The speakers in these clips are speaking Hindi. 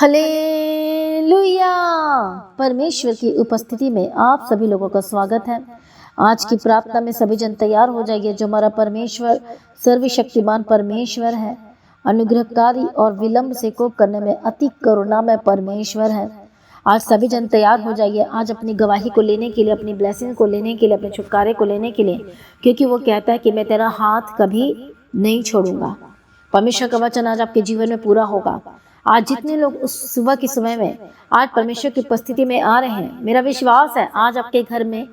हालेलुया। परमेश्वर की उपस्थिति में आप सभी लोगों का स्वागत है। आज की प्रार्थना में सभी जन तैयार हो जाइए। जो हमारा परमेश्वर सर्वशक्तिमान परमेश्वर है, अनुग्रहकारी और विलंब से कोप करने में अति करुणामय परमेश्वर है। आज सभी जन तैयार हो जाइए, आज अपनी गवाही को लेने के लिए, अपनी ब्लेसिंग को लेने के लिए, अपने छुटकारे को लेने के लिए, क्योंकि वो कहता है कि मैं तेरा हाथ कभी नहीं छोड़ूंगा। परमेश्वर का वचन आज आपके जीवन में पूरा होगा। आज जितने लोग उस सुबह के समय में आज परमेश्वर की उपस्थिति में आ रहे हैं, मेरा विश्वास है आज आपके घर में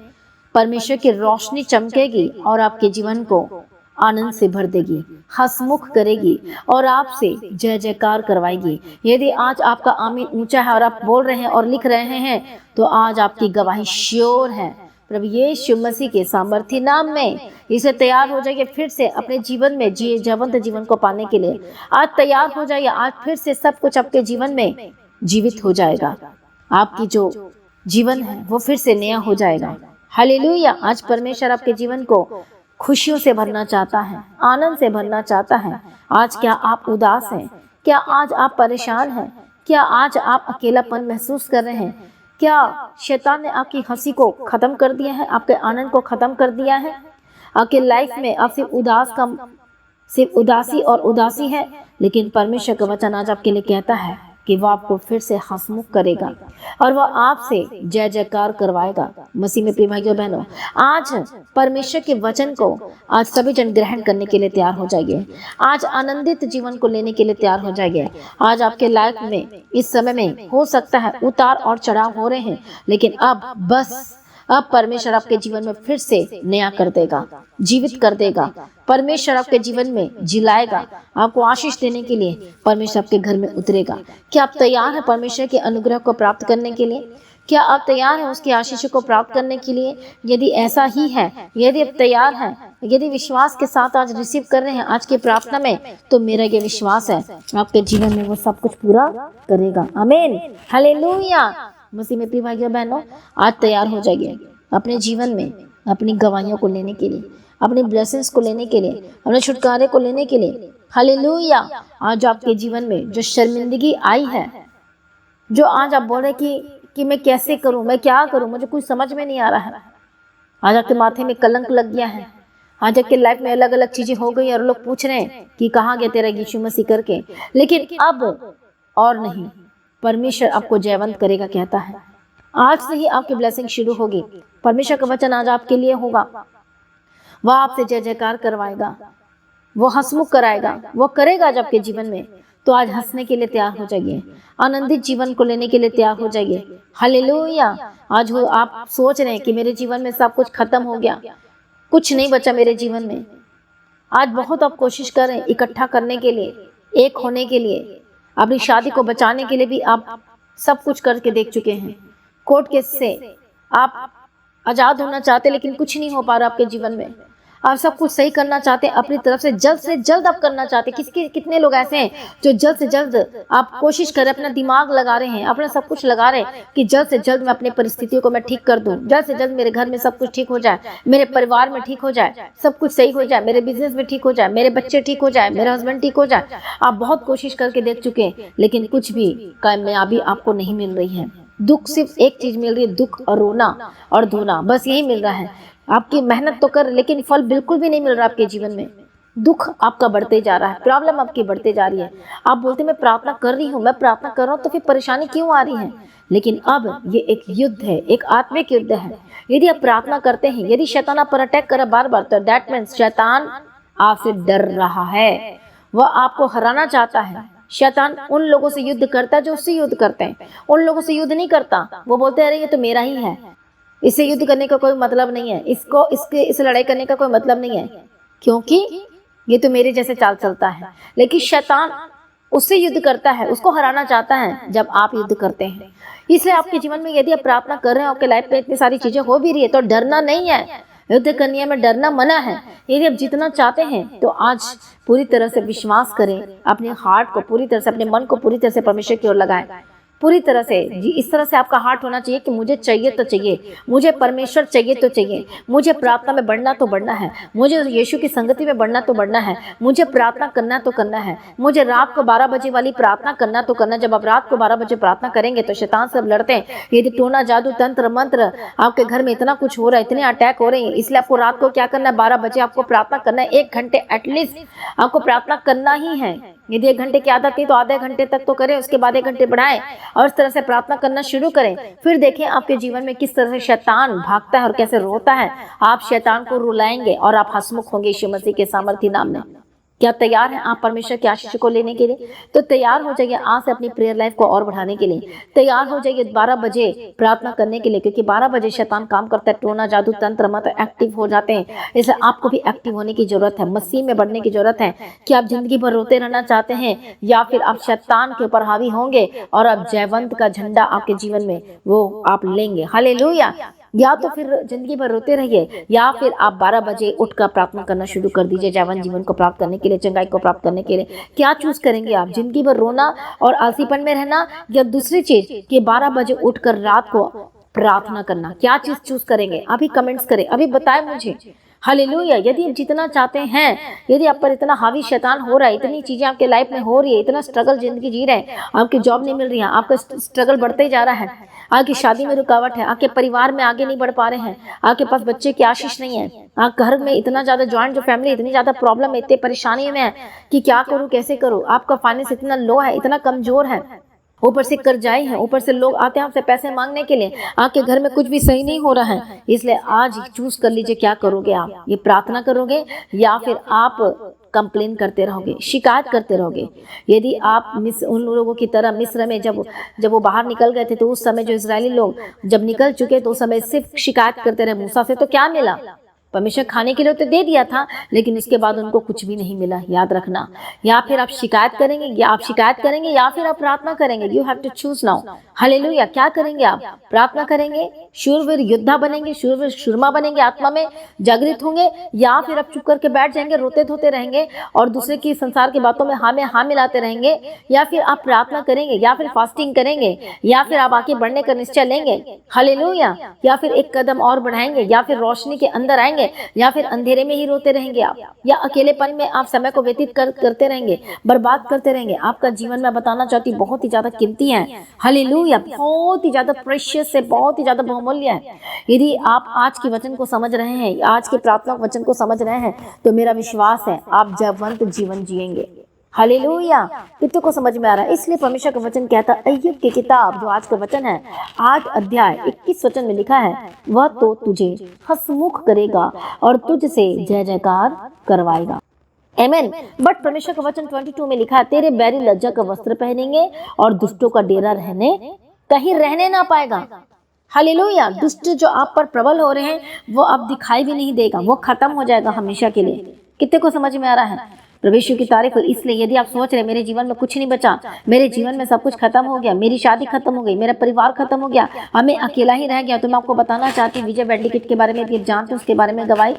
परमेश्वर की रोशनी चमकेगी और आपके जीवन को आनंद से भर देगी, हंसमुख करेगी और आपसे जय जयकार करवाएगी। यदि आज आपका आमीन ऊंचा है और आप बोल रहे हैं और लिख रहे हैं, तो आज आपकी गवाही श्योर है। प्रभु यीशु मसीह के सामर्थी नाम में इसे तैयार हो जाइए फिर से अपने जीवन में जिए जीवंत जीवन को पाने के लिए। आज तैयार हो जाइए, आज फिर से सब कुछ आपके जीवन में जीवित हो जाएगा। आपकी जो जीवन है वो फिर से नया हो जाएगा। हालेलुया। आज परमेश्वर आपके जीवन को खुशियों से भरना चाहता है, आनंद से भरना चाहता है। आज क्या आप उदास हैं? क्या आज आप परेशान हैं? क्या आज आप अकेलापन महसूस कर रहे हैं? क्या शैतान ने आपकी हंसी को खत्म कर दिया है, आपके आनंद को खत्म कर दिया है? आपके लाइफ में आप सिर्फ उदासी और उदासी है, लेकिन परमेश्वर का वचन आज आपके लिए कहता है कि वो आपको फिर से हंसमुख करेगा और वो आपसे जय जयकार करवाएगा। मसीह में प्रिय भाइयों बहनों, आज परमेश्वर के वचन को आज सभी जन ग्रहण करने के लिए तैयार हो जाइए। आज आनंदित जीवन को लेने के लिए तैयार हो जाइए। आज आपके लाइफ में इस समय में हो सकता है उतार और चढ़ाव हो रहे हैं, लेकिन अब परमेश्वर आपके जीवन में फिर से नया कर देगा, जीवित कर देगा। परमेश्वर आपके जीवन में जिलाएगा, आपको आशीष देने के लिए परमेश्वर आपके घर में उतरेगा। क्या आप तैयार हैं परमेश्वर के अनुग्रह को प्राप्त करने के लिए? क्या आप तैयार हैं उसकी आशीष को प्राप्त करने के लिए? यदि ऐसा ही है, यदि आप तैयार हैं, यदि विश्वास के साथ आज रिसीव कर रहे हैं आज की प्रार्थना में, तो मेरा ये विश्वास है आपके जीवन में वो सब कुछ पूरा करेगा। आमीन। हालेलुया। मसीह में प्रिय भाइयों बहनों, आज तैयार हो जाइए अपने जीवन में अपनी गवाहियों को लेने के लिए, अपनी ब्लेसिंग्स को लेने के लिए, अपने छुटकारे को लेने के लिए। हालेलुया। आज आपके जीवन में जो शर्मिंदगी आई है, जो आज आप बोल रहे कि मैं कैसे करूं, मैं क्या करूं, मुझे कुछ समझ में नहीं आ रहा है। आज आपके माथे में कलंक लग गया है। आज आपके लाइफ में अलग अलग चीजें हो गई और लोग पूछ रहे हैं कि कहाँ गया तेरा यीशु मसीह करके। लेकिन अब और नहीं, परमेश्वर आपको जयवंत करेगा कहता है। आज से ही आपकी ब्लेसिंग शुरू होगी। परमेश्वर का वचन आज आपके लिए होगा। वह आपसे जय जयकार करवाएगा, वो हंसमुख कराएगा, वो करेगा आज आपके जीवन में। तो आज हंसने के लिए तैयार हो जाइए, आनंदित जीवन को लेने के लिए तैयार हो जाइए। हालेलुया। आज वो आप सोच रहे हैं कि मेरे जीवन में सब कुछ खत्म हो गया, कुछ नहीं बचा मेरे जीवन में। आज बहुत आप कोशिश कर रहे हैं इकट्ठा करने के लिए, एक होने के लिए, अपनी शादी को बचाने के लिए भी आप सब कुछ करके देख चुके हैं। कोर्ट केस से आप आजाद होना चाहते, लेकिन कुछ नहीं हो पा रहा आपके जीवन में। आप सब कुछ सही करना चाहते हैं, अपनी तरफ से जल्द आप करना चाहते हैं। कितने लोग ऐसे हैं जो जल्द से जल्द आप कोशिश करें, अपना दिमाग लगा रहे हैं, अपना सब कुछ लगा रहे हैं कि जल्द से जल्द मैं अपनी परिस्थितियों को मैं ठीक कर दूं, जल्द से जल्द मेरे घर में सब कुछ ठीक हो जाए, मेरे परिवार में ठीक हो जाए, सब कुछ सही हो जाए, मेरे बिजनेस में ठीक हो जाए, मेरे बच्चे ठीक हो जाए, मेरा हस्बैंड ठीक हो जाए। आप बहुत कोशिश करके देख चुके हैं, लेकिन कुछ भी कामयाबी आपको नहीं मिल रही है। दुख सिर्फ एक चीज मिल रही है, दुख और रोना और धोना, बस यही मिल रहा है। आपकी मेहनत तो कर, लेकिन फल बिल्कुल भी नहीं मिल रहा आपके जीवन में। दुख आपका बढ़ते जा रहा है, प्रॉब्लम आपकी बढ़ते जा रही है। आप बोलते मैं प्रार्थना कर रही हूँ, मैं प्रार्थना कर रहा हूँ, तो फिर परेशानी क्यों आ रही है? लेकिन अब ये एक युद्ध है, एक आत्मिक युद्ध है। यदि आप प्रार्थना करते हैं, यदि शैतान आप पर अटैक करे बार बार, तो दैट मीन्स शैतान आपसे डर रहा है, वह आपको हराना चाहता है। शैतान उन लोगों से युद्ध करता है जो उससे युद्ध करते हैं, उन लोगों से युद्ध नहीं करता। वो बोलते हैं अरे ये तो मेरा ही है, इससे युद्ध करने का कोई मतलब नहीं है, इस लड़ाई करने का कोई मतलब नहीं है, क्योंकि ये तो मेरे जैसे चाल चलता है। लेकिन शैतान उससे युद्ध करता है, उसको हराना चाहता है जब आप युद्ध करते हैं। इसलिए आपके जीवन में यदि आप प्रार्थना कर रहे हैं, आपके लाइफ में इतनी सारी चीजें हो भी रही है, तो डरना नहीं है। युद्ध करने में डरना मना है। यदि आप जीतना चाहते हैं, तो आज पूरी तरह से विश्वास करें, अपने हार्ट को पूरी तरह से, अपने मन को पूरी तरह से परमेश्वर की ओर लगाएं। पूरी तरह से जी, इस तरह से आपका हार्ट होना चाहिए कि मुझे चाहिए तो चाहिए, मुझे परमेश्वर चाहिए तो चाहिए, मुझे प्रार्थना में बढ़ना तो बढ़ना है, मुझे यीशु की संगति में बढ़ना तो बढ़ना है, मुझे प्रार्थना करना तो करना है, मुझे रात को 12 बजे वाली प्रार्थना करना तो करना। जब आप रात को 12 बजे प्रार्थना करेंगे तो शैतान से लड़ते हैं। यदि टोना जादू तंत्र मंत्र आपके घर में इतना कुछ हो रहा है, इतने अटैक हो रहे हैं, इसलिए आपको रात को क्या करना है, 12 बजे आपको प्रार्थना करना है। 1 घंटे एटलीस्ट आपको प्रार्थना करना ही है। यदि 1 घंटे की आदत थी तो आधे घंटे तक तो करें, उसके बाद 1 घंटे बढ़ाएं और इस तरह से प्रार्थना करना शुरू करें। फिर देखें आपके जीवन में किस तरह से शैतान भागता है और कैसे रोता है। आप शैतान को रुलाएंगे और आप हंसमुख होंगे यीशु मसीह के सामर्थी नाम में। क्या तैयार हैं आप परमेश्वर के आशीष को लेने के लिए? तो तैयार हो जाइए आज से अपनी प्रेयर लाइफ को और बढ़ाने के लिए। तैयार हो जाइए 12 बजे प्रार्थना करने के लिए, क्योंकि 12 बजे शैतान काम करता है, टोना जादू तंत्र मंत्र एक्टिव हो जाते हैं। इसलिए आपको भी एक्टिव होने की जरूरत है, मसीह में बढ़ने की जरूरत है। कि आप जिंदगी भर रोते रहना चाहते हैं या फिर आप शैतान के ऊपर हावी होंगे और आप जयवंत का झंडा आपके जीवन में वो आप लेंगे। हालेलुया। या तो फिर जिंदगी भर रोते रहिए या फिर आप 12 बजे उठकर प्रार्थना करना शुरू कर दीजिए जयवंत जीवन को प्राप्त करने के लिए, चंगाई को प्राप्त करने के लिए। क्या चूज करेंगे आप? जिंदगी भर रोना और आलसीपन में रहना या दूसरी चीज कि 12 बजे उठकर रात को प्रार्थना करना? क्या चीज चूज करेंगे? अभी कमेंट्स करें, अभी बताएं मुझे। हालेलुया। यदि आप जितना चाहते हैं, यदि आप पर इतना हावी शैतान हो रहा है, इतनी चीजें आपके लाइफ में हो रही है, इतना स्ट्रगल जिंदगी जी रहे हैं, आपकी जॉब नहीं मिल रही है, आपका स्ट्रगल बढ़ते ही जा रहा है, आपकी शादी में रुकावट है, आपके परिवार में आगे नहीं बढ़ पा रहे हैं, आपके पास बच्चे की आशीष नहीं है, आप घर में इतना ज्यादा जॉइंट जो फैमिली इतनी ज्यादा प्रॉब्लम है, इतने परेशानी में है कि क्या करूं कैसे करूं, आपका फाइनेंस इतना लो है, इतना कमजोर है, ऊपर से कर्जाई है, ऊपर से लोग आते हैं आपसे पैसे मांगने के लिए, आपके घर में कुछ भी सही नहीं हो रहा है। इसलिए आज चूज कर लीजिए क्या करोगे आप? ये प्रार्थना करोगे या फिर आप कंप्लेन करते रहोगे, शिकायत करते रहोगे? यदि आप उन लोगों की तरह मिस्र में जब वो बाहर निकल गए थे तो उस समय जो इजरायली लोग जब निकल चुके तो उस समय सिर्फ शिकायत करते रहे मूसा से, तो क्या मिला? परमेश्वर खाने के लिए तो दे दिया था, लेकिन उसके बाद उनको कुछ भी नहीं मिला। याद रखना, या फिर आप शिकायत करेंगे या फिर आप प्रार्थना करेंगे। You have to choose now. Hallelujah. क्या करेंगे आप? प्रार्थना करेंगे, शूरवीर योद्धा बनेंगे, शूरवीर शूरमा बनेंगे, आत्मा में जागृत होंगे, या फिर आप चुप करके बैठ जाएंगे, रोते धोते रहेंगे और दूसरे की संसार की बातों में हाँ मिलाते रहेंगे? या फिर आप प्रार्थना करेंगे या फिर फास्टिंग करेंगे या फिर आप आगे बढ़ने का निश्चय लेंगे? हालेलुया। या फिर एक कदम और बढ़ाएंगे या फिर रोशनी के अंदर आएंगे या फिर अंधेरे में ही रोते रहेंगे आप, या अकेलेपन में आप समय को व्यतीत करते रहेंगे, बर्बाद करते रहेंगे? आपका जीवन में बताना चाहती बहुत ही ज्यादा कीमती है। हालेलुया। बहुत ही ज्यादा प्रेशियस है, बहुत ही ज्यादा बहुमूल्य है। यदि आप आज के वचन को समझ रहे हैं, आज के प्रार्थना वचन को समझ रहे हैं, तो मेरा विश्वास है आप जयवंत जीवन जिएंगे। हालेलुया। कितने को समझ में आ रहा है? इसलिए परमेश्वर का वचन कहता है, अय्यूब की किताब जो आज का वचन है 8 अध्याय 21 वचन में लिखा है, वह तो तुझे हंसमुख करेगा और तुझसे जय जयकार करवाएगा। आमीन। बट परमेश्वर का वचन 22 में लिखा है, तेरे बैरी लज्जा का वस्त्र पहनेंगे और दुष्टों का डेरा कहीं रहने ना पाएगा। हालेलुया। दुष्ट जो आप पर प्रबल हो रहे हैं वो अब दिखाई भी नहीं देगा, वो खत्म हो जाएगा हमेशा के लिए। कितने को समझ में आ रहा है? प्रभु की तारीफ हो। इसलिए यदि आप सोच रहे मेरे जीवन में कुछ नहीं बचा, मेरे जीवन में सब कुछ खत्म हो गया, मेरी शादी खत्म हो गई, मेरा परिवार खत्म हो गया, हमें अकेला ही रह गया, तो मैं आपको बताना चाहती हूँ विजय वेंडिकेट के बारे में। यदि आप जानते हैं उसके बारे में गवाही,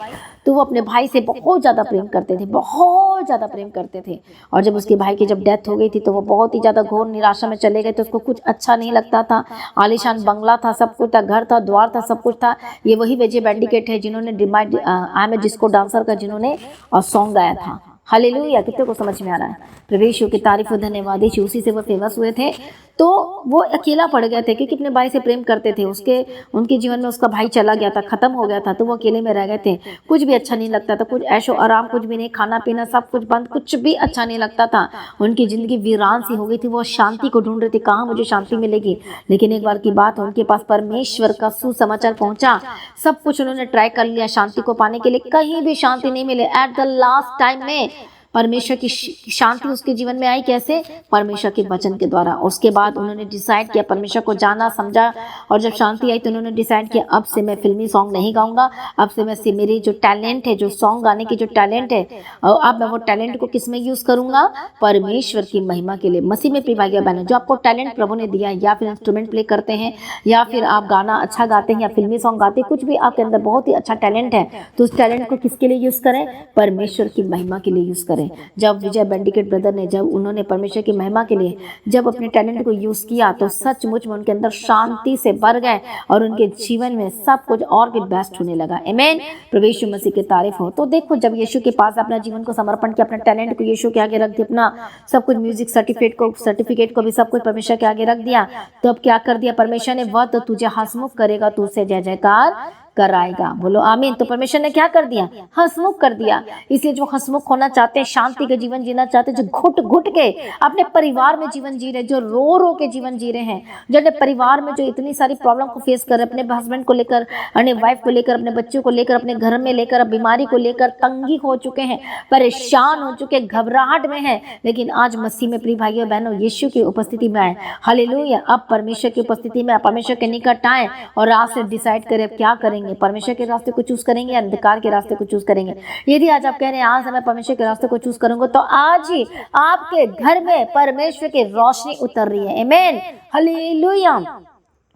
तो वो अपने भाई से बहुत ज़्यादा प्रेम करते थे, बहुत ज़्यादा प्रेम करते थे। और जब उसके भाई की जब डेथ हो गई थी तो वो बहुत ही ज़्यादा घोर निराशा में चले गए थे। उसको कुछ अच्छा नहीं लगता था, आलीशान बंगला था, सब कुछ था, घर था, द्वार था, सब कुछ था। ये वही विजय वेंडिकेट है जिन्होंने I am a disco dancer का जिन्होंने सॉन्ग गाया था। हालेलुया। कितने को समझ में आ रहा है? प्रभु यीशु की तारीफ, धन्यवाद। उसी से वो फेमस हुए थे। तो वो अकेला पड़ गए थे क्योंकि अपने भाई से प्रेम करते थे। उनके जीवन में उसका भाई चला गया था, खत्म हो गया था, तो वो अकेले में रह गए थे। कुछ भी अच्छा नहीं लगता था, कुछ ऐशो आराम कुछ भी नहीं, खाना पीना सब कुछ बंद, कुछ भी अच्छा नहीं लगता था। उनकी जिंदगी वीरान सी हो गई थी। वो शांति को ढूंढ रहे थे, कहाँ मुझे शांति मिलेगी। लेकिन एक बार की बात, उनके पास परमेश्वर का सुसमाचार पहुंचा। सब कुछ उन्होंने ट्राई कर लिया शांति को पाने के लिए, कहीं भी शांति नहीं मिले। एट द लास्ट टाइम में परमेश्वर की शांति उसके जीवन में आई। कैसे? परमेश्वर के वचन के द्वारा। उसके बाद उन्होंने डिसाइड किया, परमेश्वर को जाना समझा, और जब शांति आई तो उन्होंने डिसाइड किया अब से मैं फिल्मी सॉन्ग नहीं गाऊंगा, अब से मैं मेरी जो टैलेंट है, जो सॉन्ग गाने की जो टैलेंट है, और अब मैं वो टैलेंट को किस में यूज करूंगा? परमेश्वर की महिमा के लिए। मसीह में प्रिय भाई बहनों, जो आपको टैलेंट प्रभु ने दिया है, या फिर इंस्ट्रूमेंट प्ले करते हैं, या फिर आप गाना अच्छा गाते हैं, या फिल्मी सॉन्ग गाते हैं, कुछ भी आपके अंदर बहुत ही अच्छा टैलेंट है, तो उस टैलेंट को किसके लिए यूज करें? परमेश्वर की महिमा के लिए यूज करें। करें। जब विजय बेंडिकेट ब्रदर ने, जब उन्होंने परमेश्वर की महिमा के लिए जब अपने टैलेंट को यूज किया तो सचमुच में उनके अंदर शांति से भर गए और उनके जीवन में सब कुछ और भी बेस्ट होने लगा। आमीन। प्रभु यीशु मसीह की तारीफ हो। तो देखो, जब यीशु के पास अपना जीवन को समर्पण किया, अपना टैलेंट को यीशु के आगे रख दिया, अपना सब कुछ म्यूजिक सर्टिफिकेट को भी सब कुछ परमेश्वर के आगे रख दिया, तो अब क्या कर दिया परमेश्वर ने, वह तो तुझे हंसमुख करेगा, तू उसे जय जयकार कराएगा। बोलो आमीन। तो परमेश्वर ने क्या कर दिया, हंसमुख कर दिया। इसलिए जो हंसमुख होना चाहते हैं, शांति के जीवन जीना चाहते हैं, जो घुट घुट के अपने परिवार में जीवन जी रहे, जो रो रो के जीवन जी रहे हैं, जो अपने परिवार में जो इतनी सारी प्रॉब्लम को फेस कर रहे, अपने हस्बैंड को लेकर, अपने वाइफ को लेकर, अपने बच्चों को लेकर, अपने घर में लेकर, बीमारी को लेकर तंगी हो चुके हैं, परेशान हो चुके, घबराहट में है, लेकिन आज मसीह में प्रिय भाइयों बहनों यीशु की उपस्थिति में आए। हालेलुया। अब परमेश्वर की उपस्थिति में, परमेश्वर के निकट आए और आज से डिसाइड करें क्या करेंगे, परमेश्वर के रास्ते को चूज करेंगे या अंधकार के रास्ते को चूज करेंगे। यदि आज आप कह रहे हैं आज मैं परमेश्वर के रास्ते को चूज करूंगा, तो आज ही आपके घर में परमेश्वर की रोशनी उतर रही है। आमीन। हालेलुया।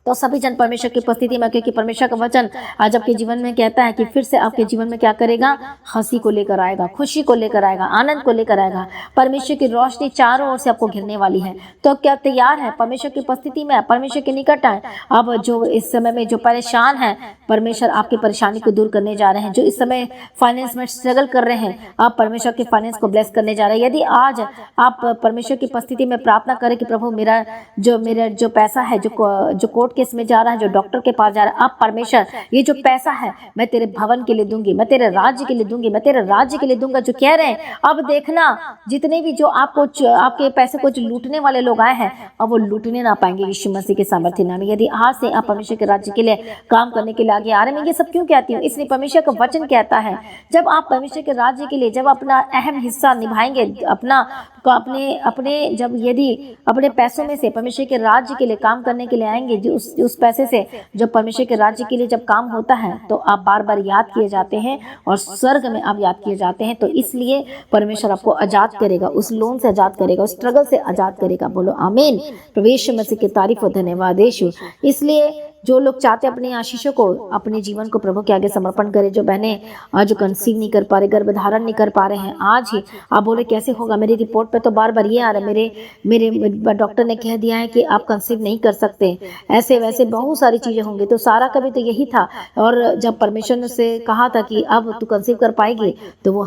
तो सभी जन परमेश्वर की उपस्थिति में, क्योंकि परमेश्वर का वचन आज आपके जीवन में कहता है कि फिर से आपके जीवन में क्या करेगा, हंसी को लेकर आएगा, खुशी को लेकर आएगा, आनंद को लेकर आएगा। परमेश्वर की रोशनी चारों ओर से आपको घिरने वाली है। तो क्या तैयार है परमेश्वर की उपस्थिति में, परमेश्वर के निकट आए। अब जो इस समय में जो परेशान है, परमेश्वर आपकी परेशानी को दूर करने जा रहे हैं। जो इस समय फाइनेंस में स्ट्रगल कर रहे हैं, आप परमेश्वर के फाइनेंस को ब्लेस करने जा रहे हैं। यदि आज आप परमेश्वर की उपस्थिति में प्रार्थना करें कि प्रभु मेरा जो पैसा है, जो कोर्ट केस में जा रहा है, जो डॉक्टर के पास जा रहा है, अब परमेश्वर ये जो पैसा है मैं तेरे भवन के लिए दूंगी, मैं तेरे राज्य के लिए दूंगी, मैं तेरे राज्य के लिए दूंगा। जो कह रहे हैं, अब देखना जितने भी जो आपके पैसे को जो लूटने वाले लोग आए हैं, अब वो लूटने ना पाएंगे यीशु मसीह के सामर्थ्य नाम में। यदि आज से आप परमेश्वर के राज्य के लिए काम करने के लिए आगे आ रहे हैं। ये सब क्यों कहती हूँ, इसलिए परमेश्वर का वचन कहता है जब आप परमेश्वर के राज्य के लिए जब अपना अहम हिस्सा निभाएंगे, अपने जब यदि अपने पैसों में से परमेश्वर के राज्य के लिए काम करने के लिए आएंगे, जो उस पैसे से जब परमेश्वर के राज्य के लिए जब काम होता है, तो आप बार बार याद किए जाते हैं और स्वर्ग में आप याद किए जाते हैं। तो इसलिए परमेश्वर आपको आजाद करेगा, उस लोन से आजाद करेगा, उस स्ट्रगल से आजाद करेगा। बोलो आमीन। प्रभु यीशु मसीह की तारीफ और धन्यवाद यीशु। इसलिए जो लोग चाहते अपनी आशीषों को, अपने जीवन को प्रभु के आगे समर्पण करें, जो बहनें आज जो कंसीव नहीं कर पा रहे, गर्भधारण नहीं कर पा रहे हैं, आज ही आप बोले कैसे होगा, मेरी रिपोर्ट पे तो बार बार ये आ रहा है, मेरे डॉक्टर ने कह दिया है कि आप कंसीव नहीं कर सकते, ऐसे वैसे बहुत सारी चीज़ें होंगी। तो सारा का भी तो यही था। और जब परमेश्वर ने से कहा था कि अब तू कंसीव कर पाएगी, तो वो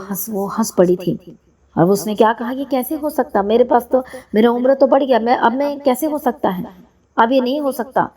हंस पड़ी थी। और उसने क्या कहा कि कैसे हो सकता, मेरे पास तो मेरा उम्र तो बढ़ गया, अब मैं कैसे हो सकता है, अब ये नहीं हो सकता।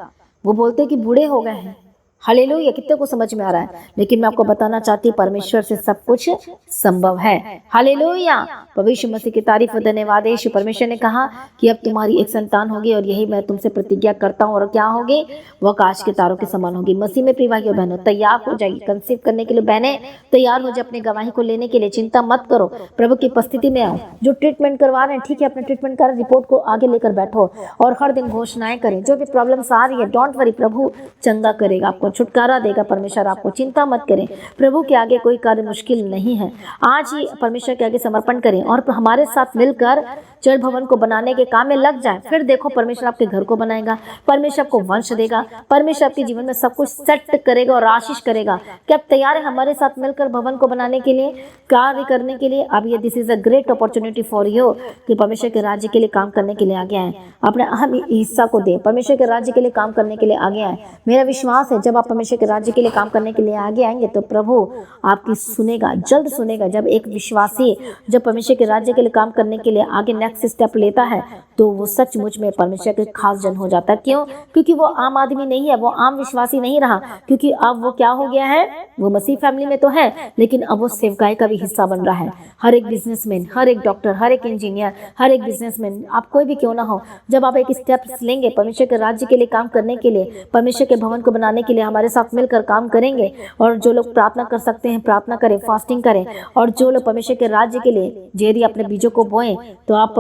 वो बोलते कि बूढ़े हो गए हैं। हालेलुया। कितने को समझ में आ रहा है, लेकिन मैं आपको बताना चाहती हूँ परमेश्वर से सब कुछ संभव है। हालेलुया। प्रभु यीशु मसीह की तारीफ और धन्यवाद यीशु। परमेश्वर ने कहा कि अब तुम्हारी एक संतान होगी और यही मैं तुमसे प्रतिज्ञा करता हूँ, और क्या होगी, वो आकाश के तारों के समान होगी। मसीह में प्रिय भाइयों बहनों तैयार हो जाइए कंसीव करने के लिए। बहनें तैयार हो जाए अपनी गवाही को लेने के लिए। चिंता मत करो, प्रभु की उपस्थिति में आओ। जो ट्रीटमेंट करवा रहे हैं ठीक है, अपने ट्रीटमेंट कर रिपोर्ट को आगे लेकर बैठो और हर दिन घोषणाएं करें। जो भी प्रॉब्लम्स आ रही है, डोंट वरी, प्रभु चंगा करेगा, आपको छुटकारा देगा परमेश्वर। आपको चिंता मत करें, प्रभु के आगे कोई कार्य मुश्किल नहीं है। आज ही परमेश्वर के आगे समर्पण करें और हमारे साथ मिलकर चर्च भवन को बनाने के काम में लग जाए। फिर देखो परमेश्वर आपके घर को बनाएगा, परमेश्वर आपको वंश देगा, परमेश्वर आपके जीवन में सब कुछ सेट करेगा और आशीष करेगा। क्या आप तैयार है हमारे साथ मिलकर भवन को बनाने के लिए, कार्य करने के लिए? अब ये this is a great opportunity for you कि परमेश्वर के राज्य के लिए काम करने के लिए आगे आए, अपने अहम हिस्सा को दे, परमेश्वर के राज्य के लिए काम करने के लिए आगे आए। मेरा विश्वास है जब आप परमेश्वर के राज्य के लिए काम करने के लिए आगे आएंगे तो प्रभु आपकी सुनेगा, जल्द सुनेगा। जब एक विश्वासी जब परमेश्वर के राज्य के लिए काम करने के लिए आगे नेक्स्ट स्टेप लेता है तो वो सचमुच में परमेश्वर के खास जन हो जाता है। क्यों? क्योंकि वो आम आदमी नहीं है, वो आम विश्वासी नहीं रहा, क्योंकि अब वो क्या हो गया है, वो मसीह फैमिली में तो है, लेकिन अब वो सेवकाई का भी हिस्सा बन रहा है। हर एक बिजनेसमैन, हर एक डॉक्टर, हर एक इंजीनियर, हर एक बिजनेसमैन, आप कोई भी क्यों ना हो, जब आप एक स्टेप्स लेंगे परमेश्वर के राज्य के लिए काम करने के लिए, परमेश्वर के भवन को बनाने के लिए हमारे साथ मिलकर काम करेंगे, और जो लोग प्रार्थना कर सकते हैं प्रार्थना करें, फास्टिंग करें, और जो लोग परमेश्वर के राज्य के लिए यदि अपने बीजों को बोएं तो आप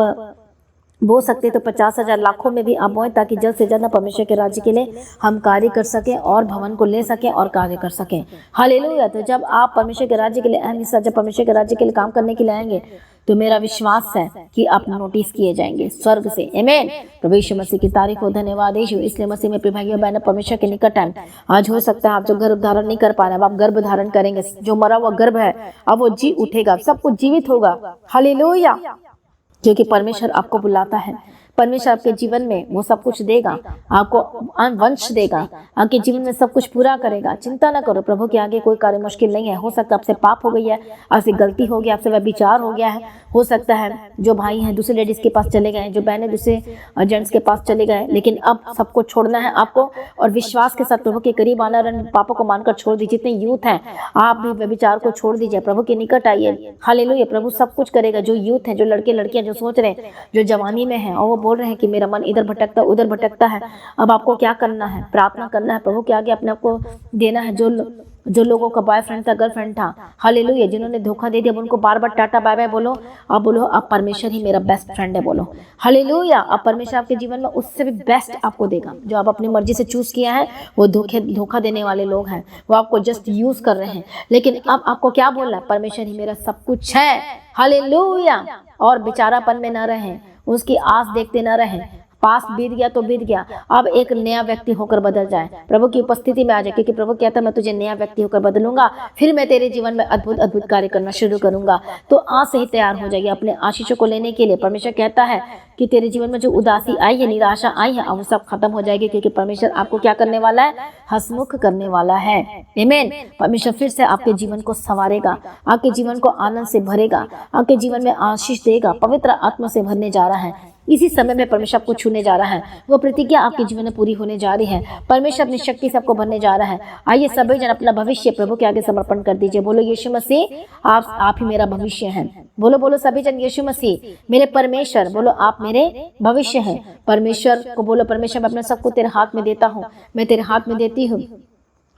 बो सकते तो 50,000 लाखों में भी आप बोएं, ताकि जल्द से जल्द परमेश्वर के राज्य के लिए हम कार्य कर सकें और भवन को ले सकें और कार्य कर सकें। हालेलुया। तो जब आप परमेश्वर के राज्य के लिए अहम हिस्सा, जब परमेश्वर के राज्य के लिए काम करने के लिए आएंगे, तो मेरा विश्वास है कि आप नोटिस किए जाएंगे स्वर्ग से। आमीन। प्रभु यीशु मसीह की तारीफ हो, धन्यवाद यीशु। इसलिए मसीह में प्रिय भाइयों बहनों, परमेश्वर के निकट है। आज हो सकता है आप जो गर्भ धारण नहीं कर पा रहे हैं, आप गर्भ धारण करेंगे। जो मरा हुआ गर्भ है अब वो जी उठेगा, सब कुछ जीवित होगा। हालेलुया। क्योंकि परमेश्वर आपको बुलाता है, परमेश्वर आपके जीवन में वो सब कुछ देगा, आपको वंश देगा, आपके जीवन में सब कुछ पूरा करेगा। चिंता ना करो, प्रभु के आगे कोई कार्य मुश्किल नहीं है। हो सकता है आपसे पाप हो गई है, आपसे गलती हो गया, आपसे व्यभिचार हो गया है। हो सकता है जो भाई हैं दूसरे लेडीज के पास चले गए, जो बहनें दूसरे जेंट्स के पास चले गए, लेकिन अब सबको छोड़ना है आपको और विश्वास के साथ प्रभु के करीब आना। पापों को मानकर छोड़ दीजिए। जितने यूथ हैं आप भी व्यभिचार को छोड़ दीजिए, प्रभु के निकट आइए। हालेलुया। प्रभु सब कुछ करेगा। जो यूथ हैं, जो लड़के लड़कियां जो सोच रहे हैं, जो जवानी में हैं और वो बोल रहे हैं कि मेरा मन इधर भटकता उधर भटकता है, अब आपको क्या करना है? प्रार्थना करना है, प्रभु के आगे अपने आप को देना है। जो लोगों का बॉयफ्रेंड था, गर्लफ्रेंड था, हालेलुया, जिन्होंने धोखा दे दिया, अब उनको बार बार टाटा बाय बाय बोलो। अब बोलो अब परमेश्वर ही मेरा बेस्ट फ्रेंड है। बोलो हालेलुया। अब परमेश्वर आपके जीवन में उससे भी बेस्ट आपको देगा। जो आप अपनी मर्जी से चूज किया है, वो धोखा देने वाले लोग हैं, वो आपको जस्ट यूज कर रहे हैं। लेकिन अब आपको क्या बोलना है? परमेश्वर ही मेरा सब कुछ है। हालेलुया। और बेचारापन में न रहें, उसकी आस देखते न रहें। पास बीत गया तो बीत गया, अब एक नया व्यक्ति होकर बदल जाए, प्रभु की उपस्थिति में आ जाए। क्योंकि प्रभु कहता है मैं तुझे नया व्यक्ति होकर बदलूंगा, फिर मैं तेरे जीवन में अद्भुत अद्भुत कार्य करना शुरू करूंगा। तो आज से ही तैयार हो जाइए अपने आशीषों को लेने के लिए। परमेश्वर कहता है कि तेरे जीवन में जो उदासी आई है, निराशा आई है, अब वो सब खत्म हो जाएगी। क्योंकि परमेश्वर आपको क्या करने वाला है? हंसमुख करने वाला है। आमीन। परमेश्वर फिर से आपके जीवन को संवारेगा, आपके जीवन को आनंद से भरेगा, आपके जीवन में आशीष देगा, पवित्र आत्मा से भरने जा रहा है। इसी समय में परमेश्वर आपको छूने जा रहा है। वो प्रतिज्ञा आपके जीवन में पूरी होने जा रही है। परमेश्वर अपनी शक्ति से आपको भरने जा रहा है। आइए सभी जन अपना भविष्य प्रभु के आगे समर्पण कर दीजिए। बोलो यीशु मसीह आप ही मेरा भविष्य हैं। बोलो बोलो सभी जन, यीशु मसीह मेरे परमेश्वर। बोलो आप मेरे भविष्य हैं। परमेश्वर को बोलो, परमेश्वर मैं अपने सबको तेरे हाथ में देता हूँ, मैं तेरे हाथ में देती हूँ।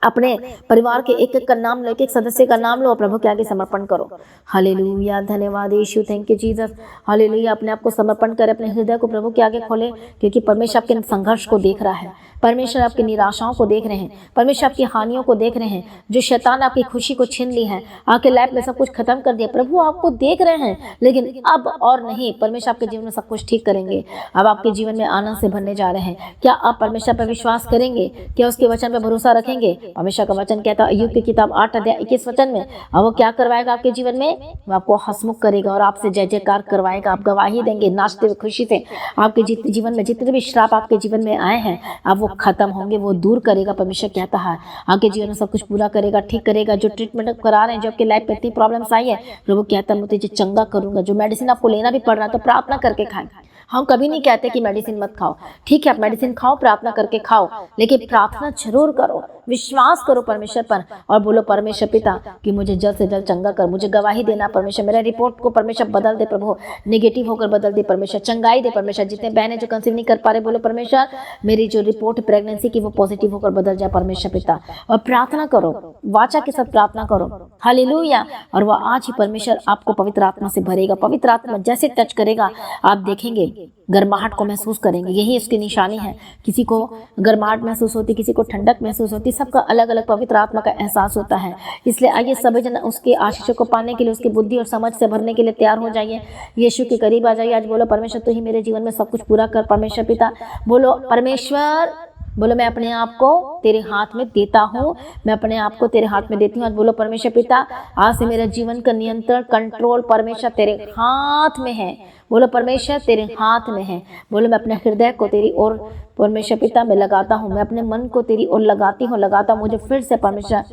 अपने परिवार के एक एक का नाम लो, एक एक सदस्य का नाम लो और प्रभु के आगे समर्पण करो। हालेलुया। धन्यवाद यीशु, थैंक यू जीसस। हालेलुया। अपने आप को समर्पण करें, अपने हृदय को प्रभु के आगे खोले। क्योंकि परमेश्वर आपके संघर्ष को देख रहा है, परमेश्वर आपकी निराशाओं को देख रहे हैं, परमेश्वर आपकी हानियों को देख रहे हैं। जो शैतान आपकी खुशी को छीन ली है, आपके लाइफ में सब कुछ खत्म कर दिया, प्रभु आपको देख रहे हैं। लेकिन अब और नहीं, परमेश्वर आपके जीवन में सब कुछ ठीक करेंगे। अब आपके जीवन में आनंद से भरने जा रहे हैं। क्या आप परमेश्वर पर विश्वास करेंगे? क्या उसके वचन पर भरोसा रखेंगे? परमेश्वर का वचन कहता है अय्यूब की किताब 8 अध्याय 21 वचन में, अब वो क्या करवाएगा आपके जीवन में? वो आपको हंसमुख करेगा और आपसे जय जयकार करवाएगा। आप गवाही देंगे नाचते हुए खुशी से। आपके जीवन में जितने भी श्राप आपके जीवन में आए हैं, अब वो खत्म होंगे, वो दूर करेगा। परमेश्वर कहता है आपके जीवन में सब कुछ पूरा करेगा, ठीक करेगा। जो ट्रीटमेंट करा रहे हैं, जो आपके लाइफ में इतनी प्रॉब्लम्स आई है, प्रभु कहता है मैं तुझे चंगा करूंगा। जो मेडिसिन आपको लेना भी पड़ रहा है, तो प्रार्थना करके खाएं। हम कभी नहीं कहते कि मेडिसिन मत खाओ, ठीक है आप मेडिसिन खाओ, प्रार्थना करके खाओ, लेकिन प्रार्थना जरूर करो, विश्वास करो परमेश्वर पर और बोलो परमेश्वर पिता कि मुझे जल्द से जल्द चंगा कर। मुझे गवाही देना परमेश्वर, मेरा रिपोर्ट को परमेश्वर बदल दे प्रभु, नेगेटिव होकर बदल दे परमेश्वर, चंगाई दे परमेश्वर। जितने बहनें जो कंसीव नहीं कर पा रहे, बोलो परमेश्वर मेरी जो रिपोर्ट प्रेगनेंसी की वो पॉजिटिव होकर बदल जाए परमेश्वर पिता। और प्रार्थना करो, वाचा के साथ प्रार्थना करो। हालेलुया। और वह आज ही परमेश्वर आपको पवित्र आत्मा से भरेगा। पवित्र आत्मा जैसे टच करेगा, आप देखेंगे गर्माहट को महसूस करेंगे। यही उसकी निशानी है। किसी को गर्माहट महसूस होती, किसी को ठंडक महसूस होती, सबका अलग अलग पवित्र आत्मा का एहसास होता है। इसलिए आइए सभी जन उसके आशीषों को पाने के लिए, उसकी बुद्धि और समझ से भरने के लिए तैयार हो जाइए। यीशु के करीब आ जाइए। आज बोलो परमेश्वर तू ही मेरे जीवन में सब कुछ पूरा कर। परमेश्वर पिता बोलो, परमेश्वर बोलो मैं अपने आप को तेरे हाथ में देता हूँ, मैं अपने आप को तेरे हाथ में देती हूँ। आज बोलो परमेश्वर पिता आज से मेरा जीवन का नियंत्रण, कंट्रोल परमेश्वर तेरे हाथ में है। बोलो परमेश्वर तेरे हाथ में है। बोलो मैं अपने हृदय को तेरी ओर परमेश्वर पिता में लगाता हूँ, मैं अपने मन को तेरी ओर लगाता हूँ। मुझे फिर से परमेश्वर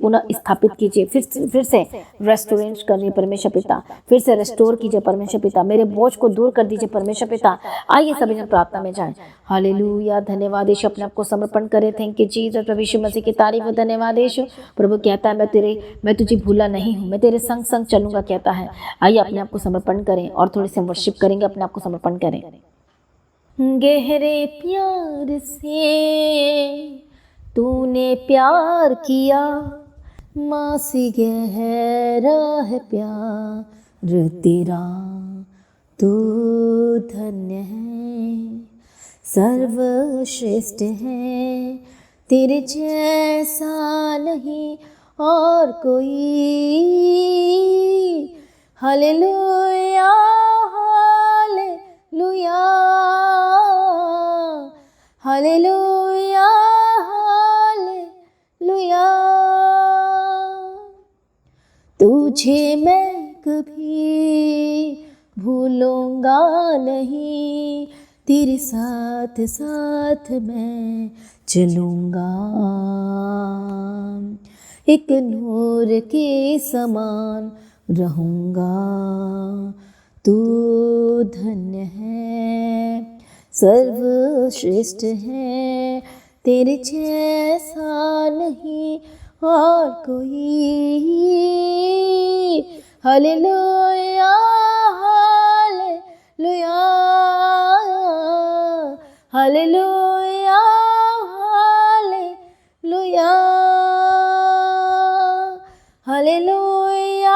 पुनः स्थापित कीजिए, फिर से रेस्टोरेंट करिए परमेश्वर पिता, फिर से रेस्टोर कीजिए परमेश्वर पिता, मेरे बोझ को दूर कर दीजिए परमेश्वर पिता। आइए सभी जन प्रार्थना में जाएं। हालेलुया। धन्यवाद यीशु, अपने आप को समर्पण करें। Thank you Jesus. प्रभु यीशु मसीह की तारीफ हो। धन्यवाद यीशु। प्रभु कहता है मैं तुझे भूला नहीं हूँ, मैं तेरे संग संग चलूंगा कहता है। आइए अपने आप को समर्पण करें और थोड़ी सी वर्शिप करेंगे। अपने आप को समर्पण करें। गहरे प्यार से तूने प्यार किया, माँ से गहरा है प्यार तेरा, तू धन्य है, सर्वश्रेष्ठ है, तेरे जैसा नहीं और कोई। Hallelujah hallelujah hallelujah hallelujah. तुझे मैं कभी भूलूंगा नहीं, तेरे साथ साथ मैं चलूँगा। एक नूर के समान रहूँगा। तू धन्य है, सर्वश्रेष्ठ है, तेरे जैसा नहीं और कोई। Hallelujah hallelujah hallelujah hallelujah hallelujah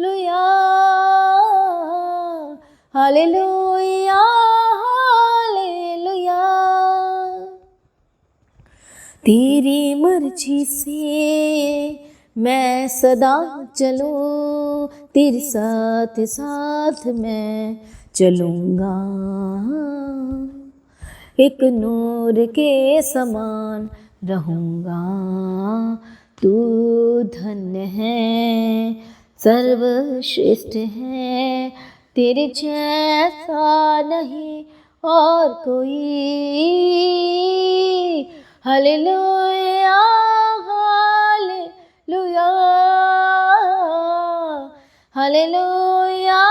hallelujah hallelujah hallelujah. तेरी मर्जी से मैं सदा चलूं, तेरे साथ साथ मैं चलूँगा। एक नूर के समान रहूँगा। तू धन्य है, सर्वश्रेष्ठ है, तेरे जैसा नहीं और कोई। Hallelujah hallelujah hallelujah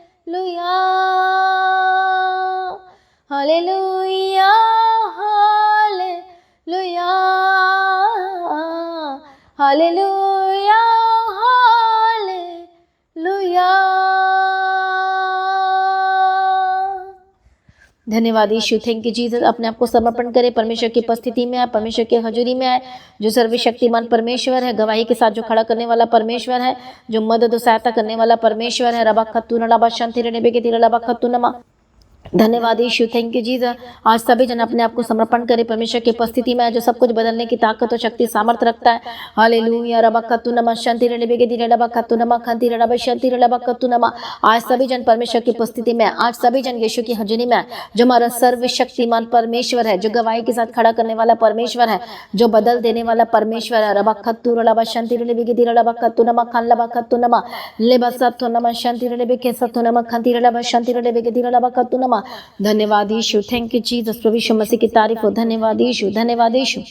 hallelujah hallelujah hallelujah hallelujah hallelujah. धन्यवाद यीशु, थैंक यू जीसस। अपने आप को समर्पण करें, परमेश्वर की उपस्थिति में आए, परमेश्वर की हजूरी में आए, जो सर्वशक्तिमान परमेश्वर है, गवाही के साथ जो खड़ा करने वाला परमेश्वर है, जो मदद और सहायता करने वाला परमेश्वर है। रबा खत्तू नबा शांति रहने के तीर रबा खत्तू नमा। धन्यवाद यीशु, थैंक यू जीसस। आज सभी जन अपने आप को समर्पण करें, परमेश्वर की उपस्थिति में है, जो सब कुछ बदलने की ताकत और शक्ति सामर्थ रखता है। हालेलुया रबा खत्तू नमा शांति रहने के तीर रबा खत्तू नमा खंती रबा शांति रबा खत्तू नमा। आज सभी जन परमेश्वर की उपस्थिति में, आज सभी जन यीशु की हजूरी में, जो हमारा सर्वशक्तिमान परमेश्वर है, जो गवाही के साथ खड़ा करने वाला परमेश्वर है, जो बदल देने वाला परमेश्वर है। रबा खत्तू रबा शांति रहने के तीर रबा खत्तू नमा खान लबा खत्तू नमा लेबा सत्तो नमा शांति रहने के सत्तो नमा खंती रबा शांति रहने के तीर रबा खत्तू नमा। धन्यवाद यीशु, थैंक यू जीसस। प्रभु यीशु मसीह की तारीफ हो। धन्यवाद यीशु, धन्यवाद यीशु।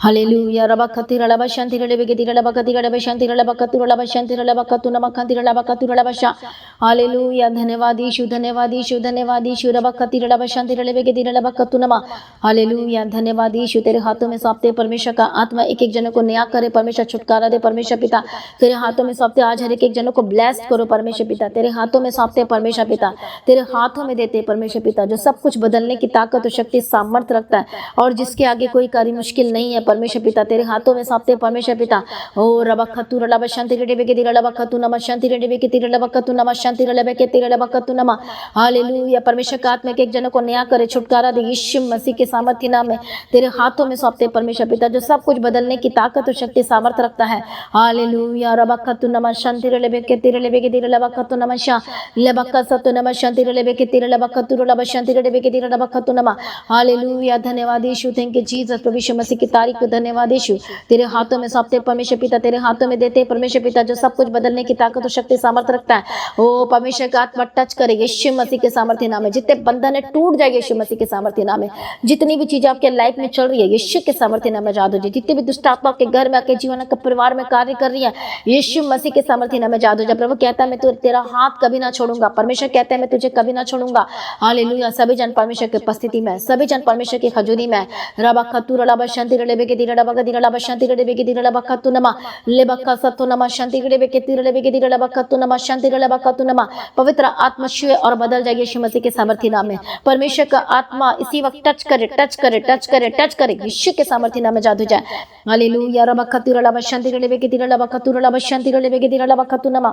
हालेलुया रबा खती रबा शांति रबा के रबा कती रबा शांति रबा कतु रबा शांति रबा कतु नमा खंती रबा कतु रबा शा। हालेलुया धन्यवाद यीशु, धन्यवाद यीशु, धन्यवाद यीशु। रबा खती रबा शांति रबा के रबा कतु नमा। हालेलुया धन्यवाद यीशु। तेरे हाथों में सौंपते परमेश्वर का आत्मा एक एक जनों को न्याय करे, परमेश्वर छुटकारा दे परमेश्वर पिता। तेरे हाथों में सौंपते आज हर एक जनों को ब्लेस्ड करो परमेश्वर पिता। तेरे हाथों में सौंपते परमेश्वर पिता, तेरे हाथों में देते परमेश्वर पिता, जो सब कुछ बदलने की ताकत और शक्ति सामर्थ रखता है और जिसके आगे कोई कार्य मुश्किल नहीं है परमेश्वर पिता। तेरे हाथों में सौंपते परमेश्वर पिता। ओ रबा खतु रबा शांति रबे के रबा खतु नमा शांति रबे के रबा खतु नमा शांति रबे के रबा खतु नमा। हालेलुया परमेश्वर का आत्मा के एक जनों को न्याय करे, छुटकारा दे यीशु मसीह के सामर्थ्य नाम में। तेरे हाथों में सौंपते परमेश्वर पिता, जो सब कुछ बदलने की ताकत और शक्ति सामर्थ रखता है। हालेलुया रबा खतु नमा शांति रबे के रबा खतु नमा शा लेबा खतु नमा शांति रबे के रबा खतु रबा शांति रबे के रबा खतु नमा। हालेलुया धन्यवाद यीशु, थैंक यू जीसस। प्रभु यीशु मसीह की तारीफ को धन्यवाद यीशु। तेरे हाथों में सौंपते परमेश्वर पिता, तेरे हाथों में देते परमेश्वर पिता, जो सब कुछ बदलने की ताकत और शक्ति सामर्थ रखता है। ओ परमेश्वर का आत्मा टच करे यीशु मसीह के सामर्थ्य नाम में। जितने बंधन है टूट जाएंगे यीशु मसीह के सामर्थ्य नाम में। जितनी भी चीजें आपके लाइफ में चल रही है यीशु के सामर्थ्य नाम में जादू जी। जितनी भी दुष्ट आत्मा आपके घर में, आपके जीवन, आपके परिवार में कार्य कर रही है यीशु मसीह के सामर्थ्य नाम में जादू जा। प्रभु कहता है मैं तेरा हाथ कभी ना छोड़ूंगा। परमेश्वर कहता है मैं तुझे कभी ना छोड़ूंगा। हालेलुया सभी जन परमेश्वर की उपस्थिति में, सभी जन परमेश्वर की हजूरी में। रबा खतु रबा शांति रबे के रबा के रबा शांति रबे के रबा खतु नमा लेबा खतु नमा शांति रबे के रबा खतु नमा शांति रबा खतु नमा। पवित्र आत्मा छुए और बदल जाए यीशु मसीह के सामर्थ्य नाम में। परमेश्वर का आत्मा इसी वक्त टच करे, टच करे, टच करे, टच करे यीशु के सामर्थ्य नाम में जादू जाए। हालेलुया रबा खतु रबा शांति रबे के रबा खतु रबा शांति रबे के रबा खतु नमा।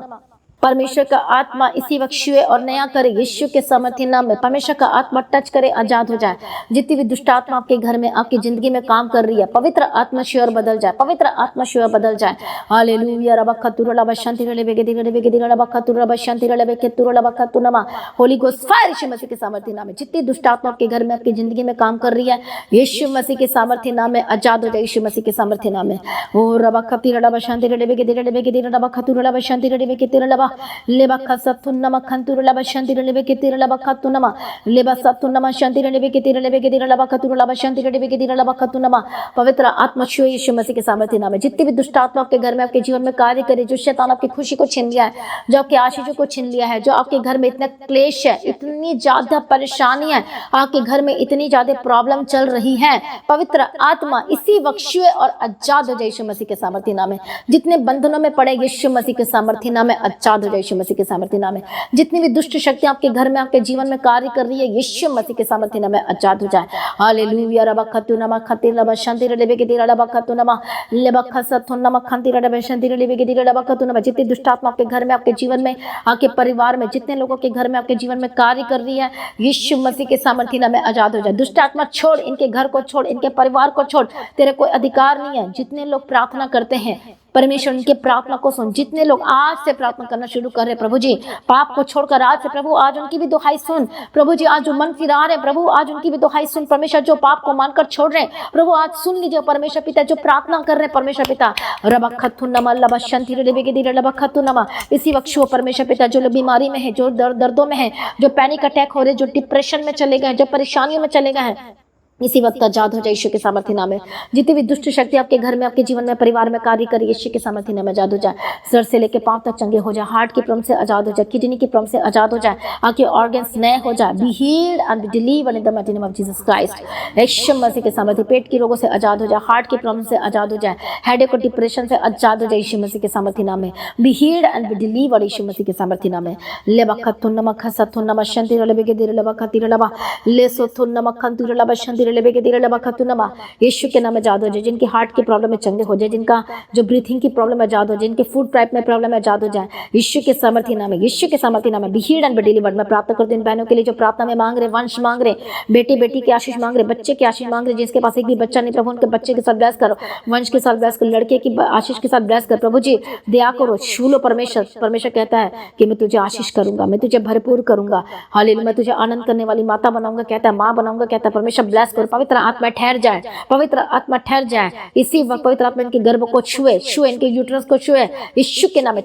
परमेश्वर का आत्मा इसी वक्त छुए और नया करे यीशु के सामर्थ्य नाम में। परमेश्वर का आत्मा टच करे, आजाद हो जाए। जितनी भी दुष्ट आत्मा आपके घर में, आपकी जिंदगी में काम कर रही है, पवित्र आत्मा छुए और बदल जाए, पवित्र आत्मा छुए और बदल जाए। हालेलुया। रबखतुर लबशांति रलेबेगे दिरलेबेगे दिर रबखतुर लबशांति रलेबेगे तुर लबखतु नमा। होली गोस्ट फायर यीशु मसीह के सामर्थ्य नाम में। जितनी दुष्ट आत्मा आपके घर में, आपकी जिंदगी में काम कर रही है, यीशु मसीह के सामर्थ्य नाम में आजाद हो जाए। यीशु मसीह के सामर्थ्य नाम में। ओ रबखतिर लबशांति रलेबेगे दिरलेबेगे दिर रबखतुर लबशांति रलेबेगे तिर लब लेबा खसतुन्नमा खंतुर लब शांति रलेबेगे तिर लब खतुनमा लेबा सतुन्नमा शांति रलेबेगे तिर लेबेगे दिर लब खतुर लब शांति रलेबेगे दिर लब खतुनमा। पवित्र आत्मा छुए यीशु मसीह के सामर्थ्य नाम में। जितनी भी दुष्ट आत्मा आपके घर में, आपके जीवन में कार्य करे, जो शैतान आपकी खुशी को छीन लिया है, जो आपके आशीषों को छीन लिया है, जो आपके घर में इतना क्लेश है, इतनी ज्यादा परेशानी है, आपके घर में इतनी ज्यादा प्रॉब्लम चल रही है, पवित्र आत्मा इसी वक्त छुए और आजाद हो जाए यीशु मसीह के सामर्थ्य नाम में। जितने बंधनों में पड़े यीशु मसीह के सामर्थ्य नाम में आजाद हो जाए यीशु मसीह के सामर्थ्य नाम में। जितनी भी दुष्ट शक्तियां आपके घर में, आपके जीवन में कार्य कर रही है, यीशु मसीह के सामर्थ्य नाम में आजाद हो जाए। हालेलुया। रबखतु नमा खतिर लबशांति रलेबेगे दिर लबखतु नमा लेबखसतु नमा खंतिर लबशांति रलेबेगे दिर लबखतु नमा। जितनी दुष्ट आत्मा आपके घर में, आपके जीवन में, आपके परिवार में, जितने लोगों के घर में, आपके जीवन में कार्य कर रही है, यीशु मसीह के सामर्थ्य नाम में आजाद हो जाए। दुष्ट आत्मा छोड़, इनके घर को छोड़, इनके परिवार को छोड़, तेरे कोई अधिकार नहीं है। जितने लोग प्रार्थना करते हैं, परमेश्वर उनके प्रार्थना को सुन। जितने लोग आज से प्रार्थना करना शुरू कर रहे, प्रभु जी पाप को छोड़कर आज से, प्रभु आज उनकी भी दुहाई सुन। प्रभु जी आज जो मन फिरा रहे, प्रभु आज उनकी भी दुहाई सुन। परमेश्वर जो पाप को मानकर छोड़ रहे, प्रभु आज सुन लीजिए। परमेश्वर पिता जो प्रार्थना कर रहे, परमेश्वर पिता रबखतु नमा लबशांति रलेबेगे दिर लबखतु नमा। इसी वक्त छुओ परमेश्वर पिता। जो लोग बीमारी में है, जो दर्दों में है, जो पैनिक अटैक हो रहे, जो डिप्रेशन में चले गए, जो परेशानियों में चले गए हैं, इसी वक्त आजाद हो जाए यीशु के सामर्थ्य नाम में। जितनी भी दुष्ट शक्ति आपके घर में, आपके जीवन में, परिवार में कार्य करे, यीशु के सामर्थ्य नाम में आजाद हो जाए। सर से लेकर पांव तक चंगे हो जाए। हार्ट की प्रॉब्लम से आजाद हो जाए। किडनी की प्रॉब्लम से आजाद हो जाए। आपके ऑर्गन्स नए हो जाए। Be healed and be delivered in the mighty name of Jesus Christ. यीशु मसीह के सामर्थ्य। पेट की रोगों से आजाद हो जाए। हार्ट की प्रॉब्लम से आजाद हो जाए। हेडेक और डिप्रेशन से आजाद हो जाए यीशु मसीह के सामर्थ्य नाम में। Be healed and be delivered यीशु मसीह के सामर्थ्य नाम में। लेबखतु नमा खसतु नमा शांति रलेबेगे दिर लबखतिर लबा लेसोथु नमा खंतुर लब शांति रलेबेगे दिर लबखतु नमा। यीशु के नाम में आजाद हो जाए। जिनके हार्ट की प्रॉब्लम में चंगे हो जाए, जिनका जो ब्रीथिंग की प्रॉब्लम है आजाद हो जाए, जिनके फूड पाइप में प्रॉब्लम है आजाद हो जाए, यीशु के सामर्थ्य नाम में। यीशु के सामर्थ्य नाम में be healed and be delivered. मैं प्रार्थना करती हूं इन बहनों के लिए जो प्रार्थना में मांग रहे, वंश मांग रहे, बेटी बेटी की आशीष मांग रहे, बच्चे की आशीष मांग रहे, जिसके पास एक भी बच्चा नहीं, प्रभु उनके बच्चे के साथ ब्लेस करो, वंश के साथ ब्लेस करो, लड़के की आशीष के साथ ब्लेस कर। प्रभु जी दया करो, छू लो परमेश्वर। परमेश्वर कहता है कि मैं तुझे आशीष करूंगा, मैं तुझे भरपूर करूंगा। हालेलुया। मैं तुझे आनंद करने वाली माता बनाऊंगा, कहता है माँ बनाऊंगा, कहता है परमेश्वर ब्लेस करो। पवित्र आत्मा ठहर जाए, पवित्र आत्मा ठहर जाए। इसी वक्त पवित्र आत्मा इनके गर्भ को छुए, इनके यूट्रस को छुए यीशु के नाम में।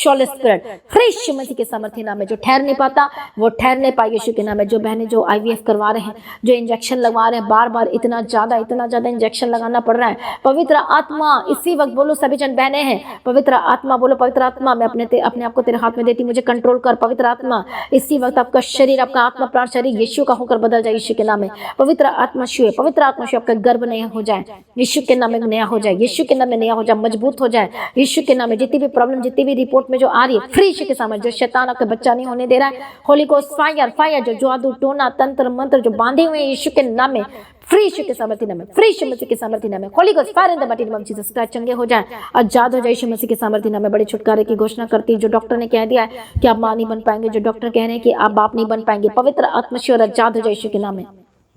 होली स्पिरिट फ्री यीशु मसीह के सामर्थ्य नाम में। जो ठहर नहीं पाता वो ठहर नहीं पाए यीशु के नाम में। जो बहनें जो IVF करवा रहे हैं, जो इंजेक्शन लगवा रहे हैं, बार बार इतना ज्यादा इंजेक्शन लगाना पड़ रहा है, पवित्र आत्मा इसी वक्त बोलो, सभी जन बहनें हैं, पवित्र आत्मा बोलो, पवित्र आत्मा मैं अपने आप को तेरे हाथ में देती, मुझे कंट्रोल कर। पवित्र आत्मा इसी वक्त आपका शरीर, आपका आत्मा प्राण शरीर यीशु का होकर बदल जाए यीशु के नाम में। पवित्र आत्मा छुए, पवित्र आत्मा छुए। आपका गर्भ नया हो जाए यीशु के नाम में, नया हो जाए यीशु के नाम में, नया हो जाए, मजबूत हो जाए यीशु के नाम में। जितनी भी प्रॉब्लम, जितनी भी रिपोर्ट में जो आ रही है, फ्री यीशु के सामने। जो शैतान आपका बच्चा नहीं होने दे रहा है, होली गोस्ट फायर फायर, जो जादू टोना तंत्र मंत्र जो बांधे हुए हैं यीशु के नाम में, फ्री यीशु के सामर्थ्य नाम में, फ्री यीशु मसीह के सामर्थ्य नाम में। Holy Ghost fire in the mighty name of Jesus Christ. चंगे हो जाए, आजाद हो जाए यीशु मसीह के सामर्थ्य नाम में। बड़े छुटकारे की घोषणा करती है। जो डॉक्टर ने कह दिया है कि आप मां नहीं बन पाएंगे, जो डॉक्टर कह रहे हैं कि आप बाप नहीं बन पाएंगे, पवित्र आत्मा से और आजाद हो जाए यीशु के नाम में।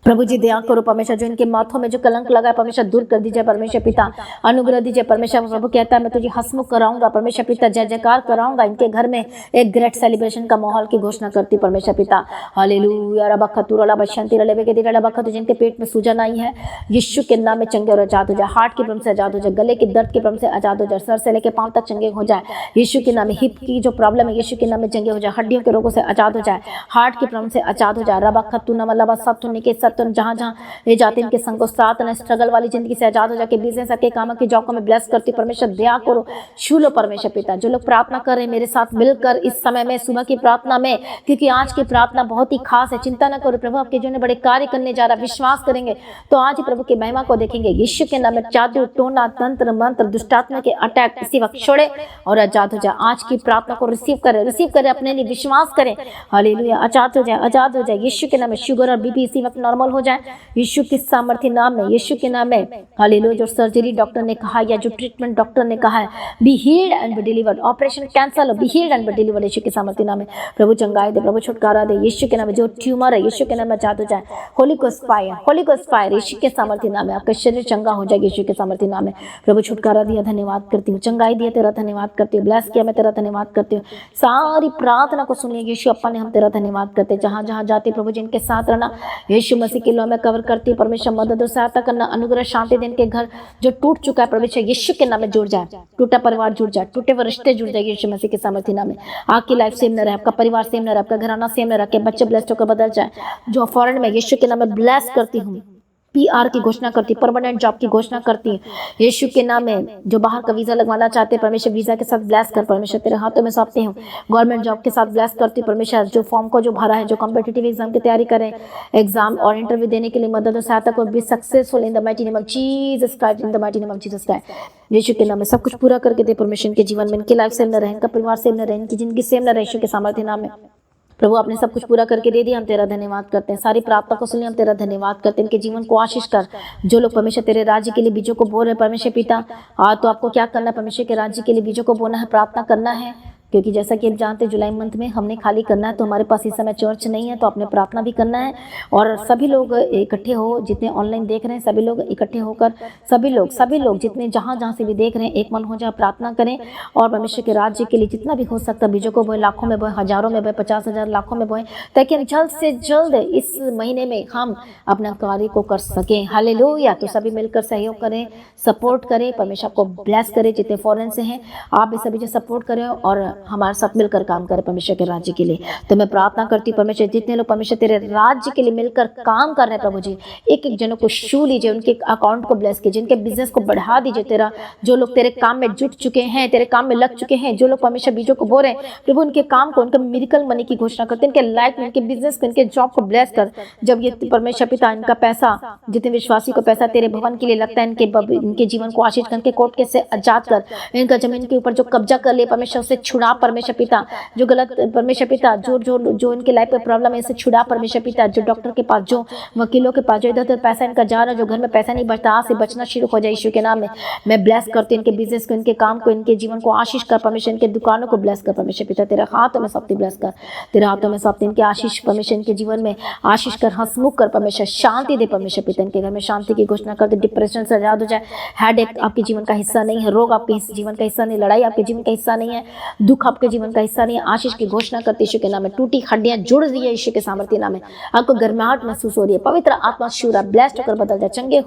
प्रभु जी दया करो परमेश्वर। जो इनके माथों में जो कलंक लगा है परमेश्वर दूर कर दीजिए परमेश्वर पिता, अनुग्रह दीजिए परमेश्वर। प्रभु कहता है मैं तुझे हंसमुख कराऊंगा परमेश्वर पिता, जय जयकार कराऊंगा। इनके घर में एक ग्रेट सेलिब्रेशन का माहौल की घोषणा करती परमेश्वर पिता। हालेलुया। रबखतुरला बशंती रलेबेगे दिरला बखतु। जिनके पेट में सूजन आई है यीशु के नाम में चंगे और आजाद हो जाए। हार्ट की प्रॉब्लम से आजाद हो जाए, गले के दर्द की प्रॉब्लम से आजाद हो जाए, सर से लेकर पांव तक चंगे हो जाए यीशु के नाम में। हिप की जो प्रॉब्लम है यीशु के नाम में चंगे हो जाए। हड्डियों के रोगों से आजाद हो जाए, हार्ट की प्रॉब्लम से आजाद हो जाए। रबखतु नम लबा सतु निके सतु, जहां जहां ये जाते इनके संग साथ न स्ट्रगल वाली जिंदगी से आजाद हो जाके बिजनेस के काम के जॉब को मैं ब्लेस करती परमेश्वर। दया करो, छू लो परमेश्वर पिता। जो लोग प्रार्थना कर रहे हैं मेरे साथ मिलकर इस समय में सुबह की प्रार्थना में, क्योंकि आज की प्रार्थना बहुत ही खास है। चिंता न करो, प्रभु आपके जो ने बड़े कार्य करने जा रहा है। विश्वास करेंगे तो आज ही प्रभु की महिमा को देखेंगे। यीशु के नाम में जादू टोना तंत्र मंत्र दुष्टात्मा के अटैक इसी वक्त छोड़े और आजाद हो जाए। आज की प्रार्थना को रिसीव करें अपने लिए, विश्वास करें। हालेलुया। आजाद हो जाए, आजाद हो जाए यीशु के नाम में। शुगर और बीपी इसी वक्त नॉर्मल मुकम्मल हो जाए यीशु के सामर्थ्य नाम में, यीशु के नाम में। हालेलुया। जो सर्जरी डॉक्टर ने कहा या जो ट्रीटमेंट डॉक्टर ने कहा है, be healed and be delivered, operation cancel हो, be healed and be delivered यीशु के सामर्थ्य नाम में। प्रभु चंगाई दे, प्रभु छुटकारा दे यीशु के नाम में। जो ट्यूमर है यीशु के नाम में जादू जाए, Holy Ghost fire, Holy Ghost fire यीशु के सामर्थ्य नाम में। आपका शरीर चंगा हो जाए यीशु के सामर्थ्य नाम में। प्रभु छुटकारा दिया, धन्यवाद करती हूँ। चंगाई दिया, तेरा धन्यवाद करती हूँ। ब्लेस किया, मैं तेरा धन्यवाद करती हूँ। सारी प्रार्थना को सुनिए यीशु अप्पा ने, हम तेरा धन्यवाद करते हैं। जहाँ जहाँ जाते प्रभु जिनके साथ रहना यीशु मसीह के लो में कवर करती हूँ। परमेश्वर मदद और सहायता करना, अनुग्रह शांति दिन के घर जो टूट चुका है परमेश्वर यीशु के नाम में जुड़ जाए, टूटा परिवार जुड़ जाए, टूटे हुए रिश्ते जुड़ जाए यीशु मसीह के सामर्थ्य नाम में। आपकी लाइफ सेम न रहे, आपका परिवार सेम न रहे, आपका घराना सेम न रहे, आपके बच्चे ब्लेस्ड होकर बदल जाए। जो फॉरेन में यीशु के नाम में ब्लेस करती हूँ, PR की घोषणा करती, परमानेंट जॉब की घोषणा करती है यीशु के नाम में। जो बाहर का वीजा लगवाना चाहते हैं परमेश्वर वीजा के साथ ब्लेस कर, परमेश्वर तेरे हाथों में सौंपते हूँ। गवर्नमेंट जॉब के साथ ब्लेस करती हूँ परमेश्वर। जो फॉर्म को जो भरा है, जो कॉम्पिटिटिव एग्जाम की तैयारी करें, एग्जाम और इंटरव्यू देने के लिए मदद और सहायता को be successful in the mighty name of Jesus Christ, in the mighty name of Jesus Christ यीशु के नाम में। सब कुछ पूरा करके दे परमेश्वर के जीवन में। इनकी लाइफ सेम न रहे, इनका परिवार सेम न रहे, इनकी जिंदगी सेम न रहे यीशु के सामर्थ्य नाम में। प्रभु आपने सब कुछ पूरा करके दे दिया, हम तेरा धन्यवाद करते हैं। सारी प्रार्थना को सुनिए, हम तेरा धन्यवाद करते हैं। इनके जीवन को आशीष कर। जो लोग परमेश्वर तेरे राज्य के लिए बीजों को बो रहे परमेश्वर पिता, तो आपको क्या करना है? परमेश्वर के राज्य के लिए बीजों को बोना है, प्रार्थना करना है। क्योंकि जैसा कि आप जानते हैं जुलाई मंथ में हमने खाली करना है, तो हमारे पास इस समय चर्च नहीं है, तो आपने प्रार्थना भी करना है। और सभी लोग इकट्ठे हो, जितने ऑनलाइन देख रहे हैं सभी लोग इकट्ठे होकर, सभी लोग जितने जहाँ से भी देख रहे हैं, एक मन हो जाए, प्रार्थना करें। और परमेश्वर के राज्य के लिए जितना भी हो सकता बीजों को बोए, लाखों में बोए, हजारों में बोए, 50,000 लाखों में बोए, ताकि हम जल्द से जल्द इस महीने में हम अपना कार्य को कर सकें। हालेलुया। तो सभी मिलकर सहयोग करें, सपोर्ट करें, परमेश्वर को ब्लेस करें। जितने फॉरेन से हैं आप भी सभी जो सपोर्ट करें और हमारे साथ मिलकर काम करें परमेश्वर के राज्य के लिए। तो मैं प्रार्थना करती हूँ परमेश्वर, जितने लोग परमेश्वर तेरे राज्य के लिए मिलकर काम कर रहे हैं प्रभु जी, एक एक जनों को छू लीजिए, उनके अकाउंट को ब्लेस कीजिए, जिनके बिजनेस को बढ़ा दीजिए। तेरा जो लोग तेरे काम में जुट चुके हैं, तेरे काम में लग चुके हैं, जो लोग परमेश्वर बीजों को बो रहे हैं प्रभु, उनके काम को, उनके मिरेकल मनी की घोषणा करते हैं, इनके लाइफ में, इनके बिजनेस को, इनके जॉब को ब्लेस कर। जब ये परमेश्वर पिता इनका पैसा, जितने विश्वासी को पैसा तेरे भवन के लिए लगता है, इनके जीवन को आशीष कर, इनके कोर्ट के से आजाद कर। इनका जमीन के ऊपर जो कब्जा कर ले परमेश्वर उसे छुड़ा परमेश्वर पिता। जो गलत परमेश्वर पिता जो इनके लाइफ में प्रॉब्लम है इसे छुड़ा परमेश्वर पिता। जो डॉक्टर के पास, जो वकीलों के पास, जो इधर उधर पैसा इनका जा रहा है, जो घर में पैसा नहीं बचता, आज से बचना शुरू हो जाए यीशु के नाम में। मैं ब्लेस करती हूँ इनके बिजनेस को, इनके काम को, इनके जीवन को आशीष कर परमेश्वर। इनके दुकानों को ब्लेस कर परमेश्वर पिता। तेरे हाथों में सौंपती, ब्लेस कर, तेरे हाथों में सौंपती इनके आशीष परमेश्वर। इनके जीवन में आशीष कर, हंसमुख कर परमेश्वर, शांति दे परमेश्वर पिता। इनके घर में शांति की घोषणा करते, डिप्रेशन से आजाद हो जाए। हेडेक आपके जीवन का हिस्सा नहीं है, रोग आपके जीवन का हिस्सा नहीं, लड़ाई आपके जीवन का हिस्सा नहीं है, दुख आपके जीवन का हिस्सा नहीं है। आशीष की घोषणा करते यीशु के नाम में। टूटी हड्डियां जुड़ रही है यीशु के सामर्थ्य नाम में। आपको गर्माहट महसूस हो रही है, पवित्र आत्मा शूरा ब्लेस्ड होकर बदल जाए, चंगे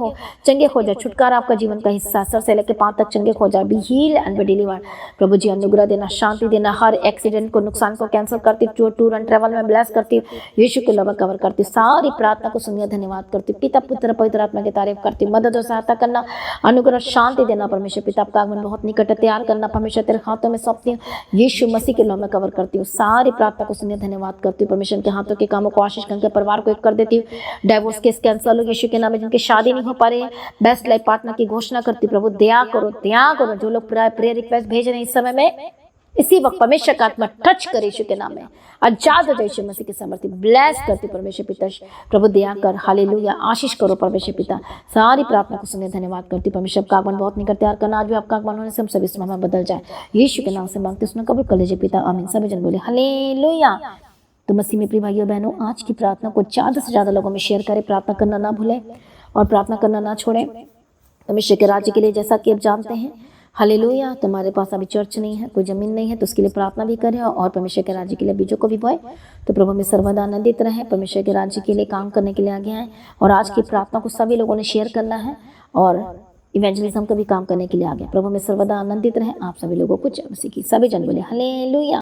हो जाए। छुटकारा आपका जीवन का हिस्सा, सर से लेकर पांव तक चंगे हो जाए। Be heal and be delivered. प्रभु जी अनुग्रह देना, शांति देना, हर एक्सीडेंट को, नुकसान को कैंसिल करती, जो टूर एंड ट्रैवल में ब्लेस करती यीशु के नाम में कवर करती। सारी प्रार्थना को सुनिए, धन्यवाद करती। पिता पुत्र पवित्र आत्मा की तारीफ करती। मदद और सहायता करना, अनुग्रह शांति देना परमेश्वर पिता। आपका आगमन बहुत निकट है, तैयार करना परमेश्वर तेरे हाथों में सौंपती हूँ, यीशु मसीह के नाम में कवर करती हूँ। सारी प्रार्थना को सुनिए, धन्यवाद करती हूँ। परमेश्वर के हाथों के कामों को आशीष करके परिवार को एक कर देती हूँ। डाइवोर्स केस कैंसल हो यीशु के नाम में। जिनकी शादी नहीं हो पा रही है, बेस्ट लाइफ पार्टनर की घोषणा करती प्रभु, दया करो, दया करो। जो लोग प्रेयर रिक्वेस्ट भेज रहे हैं इस समय में, इसी वक्त परमेश्वर का आत्मा टच करे यीशु के नाम में। आजाद हो जाए यीशु मसीह की समर्थी, ब्लेस करती परमेश्वर पिता। प्रभु दया कर, हालेलुया, आशीष करो परमेश्वर पिता। सारी प्रार्थना को सुने, धन्यवाद करती परमेश्वर। आपका आगमन बहुत निकट, तैयार करना। आज भी आपका आगमन होने से हम सभी समय बदल जाए, यीशु के नाम से मांगते सुना कबूल कर लीजिए पिता, आमीन। सभी जन बोले हालेलुया। तो मसीह में प्रिय भाइयों बहनों, आज की प्रार्थना को ज़्यादा से ज़्यादा लोगों में शेयर करें। प्रार्थना करना ना भूलें और प्रार्थना करना ना छोड़ें परमेश्वर के राज्य के लिए। जैसा कि आप जानते हैं, हालेलुया, तुम्हारे पास अभी चर्च नहीं है, कोई ज़मीन नहीं है, तो उसके लिए प्रार्थना भी करें और परमेश्वर के राज्य के लिए बीजों को भी बोए। तो प्रभु में सर्वदा आनंदित रहें, परमेश्वर के राज्य के लिए काम करने के लिए आगे आएँ। और आज की प्रार्थना को सभी लोगों ने शेयर करना है और इवेंजलिज्म का भी काम करने के लिए आगे। प्रभु में सर्वदा आनंदित रहें। आप सभी लोगों को जय मसीह की। सभी जन बोले हालेलुया।